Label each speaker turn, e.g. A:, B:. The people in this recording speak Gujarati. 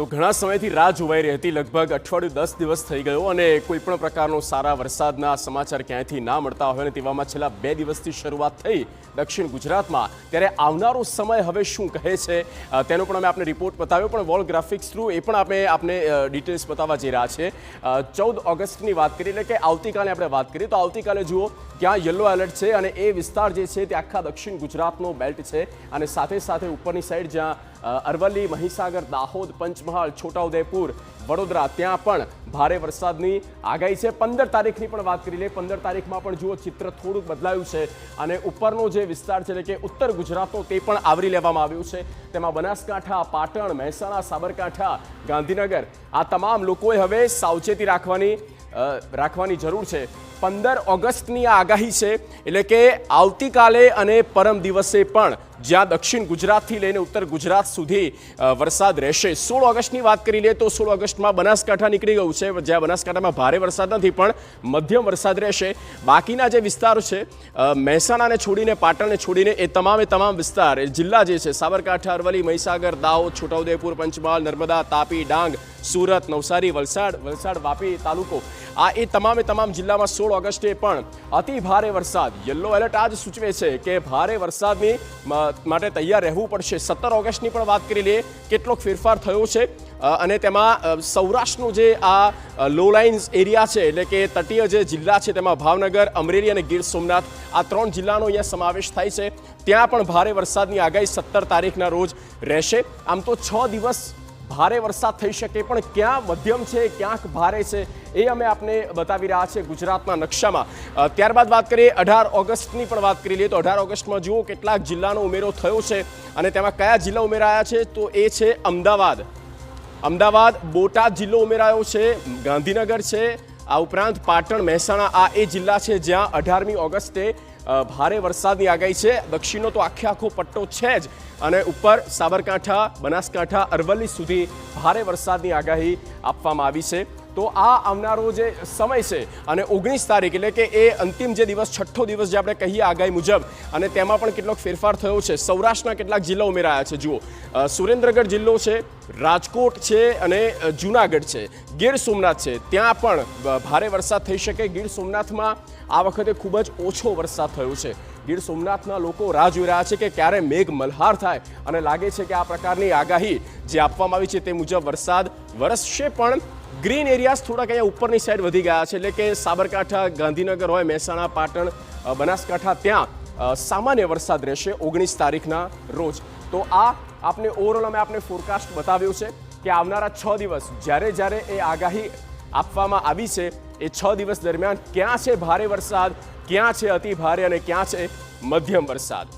A: તો ઘણા સમયથી રાહ જોવાઈ રહી હતી. લગભગ અઠવાડિયું 10 દિવસ થઈ ગયો અને કોઈ પણ પ્રકારનો સારા વરસાદના સમાચાર ક્યાંયથી ના મળતા હોય અને તેવામાં છેલ્લા 2 દિવસથી શરૂઆત થઈ દક્ષિણ ગુજરાતમાં. ત્યારે આવનારો સમય હવે શું કહે છે તેનો પણ અમે આપને રિપોર્ટ બતાવ્યો, પણ વોલ ગ્રાફિક્સ થ્રુ એ પણ આપણે આપને ડિટેલ્સ બતાવવા જઈ રહ્યા છે. 14 ઓગસ્ટની વાત કરીએ એટલે કે આવતીકાલે આપણે વાત કરીએ તો આવતીકાલે જુઓ ત્યાં યલો એલર્ટ છે અને એ વિસ્તાર જે છે તે આખા દક્ષિણ ગુજરાતનો બેલ્ટ છે અને સાથે સાથે ઉપરની સાઈડ જ્યાં અરવલ્લી, મહીસાગર, દાહોદ, પંચમહાલ, છોટાઉદેપુર, વડોદરા ત્યાં પણ ભારે વરસાદની આગાહી છે. 15 તારીખની પણ વાત કરી લે. 15 તારીખમાં પણ જુઓ ચિત્ર થોડુંક બદલાયું છે અને ઉપરનો જે વિસ્તાર છે એટલે કે ઉત્તર ગુજરાતનો તે પણ આવરી લેવામાં આવ્યું છે. તેમાં બનાસકાંઠા, પાટણ, મહેસાણા, સાબરકાંઠા, ગાંધીનગર આ તમામ લોકોએ હવે સાવચેતી રાખવાની જરૂર છે. 15 ઓગસ્ટની આ આગાહી છે એટલે કે આવતીકાલે અને પરમ દિવસે પણ જ્યાં દક્ષિણ ગુજરાતથી લઈને ઉત્તર ગુજરાત સુધી વરસાદ રહેશે. 16 ઓગસ્ટની વાત કરી લે તો 16 ઓગસ્ટમાં બનાસકાંઠા નીકળી ગયું છે, જ્યાં બનાસકાંઠામાં ભારે વરસાદ નથી પણ મધ્યમ વરસાદ રહેશે. બાકીના જે વિસ્તારો છે મહેસાણાને છોડીને, પાટણને છોડીને એ તમામ વિસ્તાર જિલ્લા જે છે સાબરકાંઠા, અરવલ્લી, મહીસાગર, દાહોદ, છોટાઉદેપુર, પંચમહાલ, નર્મદા, તાપી, ડાંગ, સુરત, નવસારી, વલસાડ, વાપી તાલુકો એ તમામ જિલ્લામાં 16 ઓગસ્ટે પણ અતિ ભારે વરસાદ. યલો એલર્ટ આજ સૂચવે છે કે ભારે વરસાદની માટે તૈયાર રહેવું પડશે. 17 ઓગસ્ટની પણ વાત કરી લઈએ કેટલોક ફેરફાર થયો છે અને તેમાં સૌરાષ્ટ્રનો જે આ લો લાઇન્સ એરિયા છે એટલે કે તટીય જે જિલ્લા છે તેમાં ભાવનગર, અમરેલી અને ગીર સોમનાથ આ 3 જિલ્લાનો અહીંયા સમાવેશ થાય છે. ત્યાં પણ ભારે વરસાદની આગાહી 17 તારીખના રોજ રહેશે. આમ તો 6 દિવસ ભારે વરસાદ થઈ શકે પણ ક્યાં મધ્યમ છે, ક્યાંક ભારે છે એ અમે આપને બતાવી રહ્યા છે ગુજરાતના નકશામાં. ત્યારબાદ વાત કરીએ 18 ઓગસ્ટની પણ વાત કરી લઈએ તો 18 ઓગસ્ટમાં જુઓ કેટલાક જિલ્લાનો ઉમેરો થયો છે અને તેમાં કયા જિલ્લા ઉમેરાયા છે તો એ છે અમદાવાદ, બોટાદ જિલ્લો ઉમેરાયો છે, ગાંધીનગર છે, આ ઉપરાંત પાટણ, મહેસાણા આ એ જિલ્લા છે જ્યાં 18મી ઓગસ્ટે ભારે વરસાદની આગાહી છે. દક્ષિણનો તો આખો પટ્ટો છે જ અને ઉપર સાબરકાંઠા, બનાસકાંઠા, અરવલ્લી સુધી ભારે વરસાદની આગાહી આપવામાં આવી છે. તો આ આવનારો જે સમય છે અને 19 તારીખ એટલે કે એ અંતિમ જે દિવસ, છઠ્ઠો દિવસ જે આપણે કહીએ આગાહી મુજબ, અને તેમાં પણ કેટલોક ફેરફાર થયો છે. સૌરાષ્ટ્રના કેટલાક જિલ્લા ઉમેરાયા છે. જુઓ સુરેન્દ્રનગર જિલ્લો છે, રાજકોટ છે અને જૂનાગઢ છે, ગીર સોમનાથ છે, ત્યાં પણ ભારે વરસાદ થઈ શકે. ગીર સોમનાથમાં આ વખતે ખૂબ જ ઓછો વરસાદ થયો છે. ગીર સોમનાથના લોકો રાહ જોઈ રહ્યા છે કે ક્યારે મેઘ મલ્હાર થાય અને લાગે છે કે આ પ્રકારની આગાહી જે આપવામાં આવી છે તે મુજબ વરસાદ વરસશે. પણ ગ્રીન એરિયાઝ થોડાક અહીંયા ઉપરની સાઈડ વધી ગયા છે એટલે કે સાબરકાંઠા, ગાંધીનગર હોય, મહેસાણા, પાટણ, બનાસકાંઠા ત્યાં સામાન્ય વરસાદ રહેશે 19 તારીખના રોજ. તો આ આપને ઓવરઓલ અમે આપને ફોરકાસ્ટ બતાવ્યું છે કે આવનારા 6 દિવસ જ્યારે એ આગાહી આપવામાં આવી છે એ 6 દિવસ દરમિયાન ક્યાં છે ભારે વરસાદ, ક્યાં છે અતિ ભારે અને ક્યાં છે મધ્યમ વરસાદ.